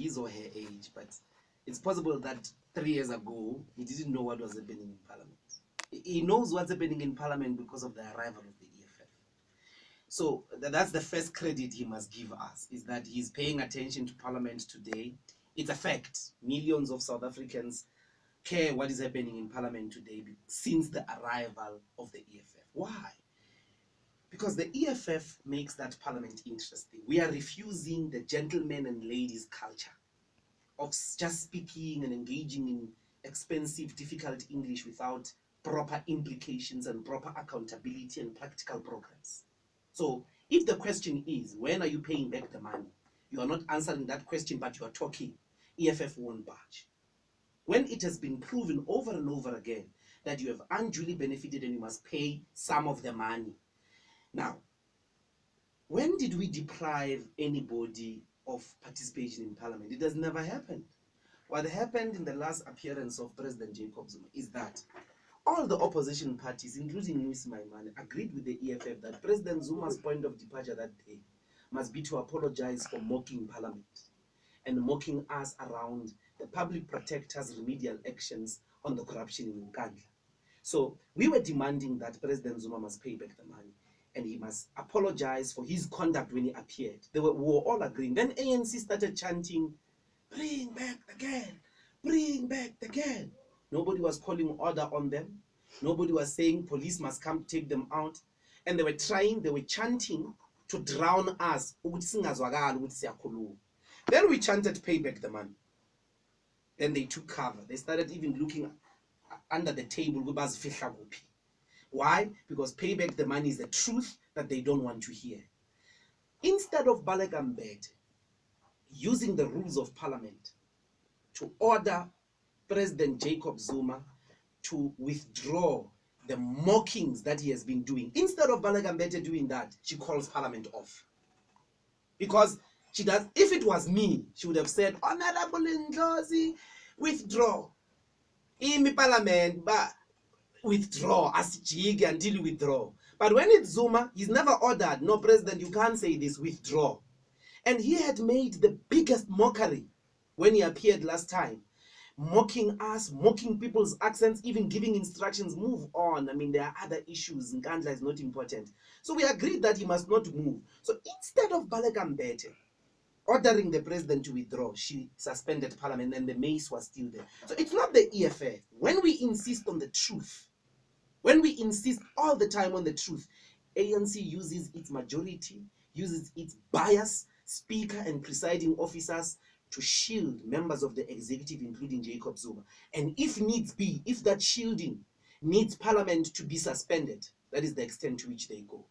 his or her age, but it's possible that 3 years ago, he didn't know what was happening in Parliament. He knows what's happening in Parliament because of the arrival of the EFF. So that's the first credit he must give us, is that he's paying attention to Parliament today. It's a fact. Millions of South Africans care what is happening in Parliament today since the arrival of the EFF. Why? Because the EFF makes that Parliament interesting. We are refusing the gentlemen and ladies culture of just speaking and engaging in expensive, difficult English without proper implications and proper accountability and practical programs. So if the question is, when are you paying back the money? You are not answering that question, but you are talking. EFF won't budge. When it has been proven over and over again that you have unduly benefited and you must pay some of the money. Now, when did we deprive anybody of participation in Parliament? It has never happened. What happened in the last appearance of President Jacob Zuma is that all the opposition parties, including Nwisi Maimane, agreed with the EFF that President Zuma's point of departure that day must be to apologize for mocking Parliament and mocking us around the public protector's remedial actions on the corruption in Nkandla. So we were demanding that President Zuma must pay back the money and he must apologize for his conduct when he appeared. We were all agreeing. Then ANC started chanting, "Bring back the girl, bring back the girl." Nobody was calling order on them. Nobody was saying police must come take them out. And they were chanting to drown us. Then we chanted, "Pay back the money." Then they took cover. They started even looking under the table. Why? Because pay back the money is the truth that they don't want to hear. Instead of Baleka Mbete using the rules of Parliament to order President Jacob Zuma to withdraw the mockings that he has been doing, instead of Baleka Mbete doing that, she calls Parliament off. Because she does, if it was me, she would have said, "Honorable Ndlozi, withdraw. In Parliament, but withdraw, as jig until you withdraw." But when it's Zuma, he's never ordered, "No, President, you can't say this, withdraw." And he had made the biggest mockery when he appeared last time, mocking us, mocking people's accents, even giving instructions, "Move on. I mean, there are other issues. Nkandla is not important." So we agreed that he must not move. So instead of Baleka Mbete ordering the president to withdraw, she suspended Parliament and the mace was still there. So it's not the EFF. When we insist on the truth, when we insist all the time on the truth, ANC uses its majority, uses its bias, speaker and presiding officers to shield members of the executive, including Jacob Zuma. And if needs be, if that shielding needs Parliament to be suspended, that is the extent to which they go.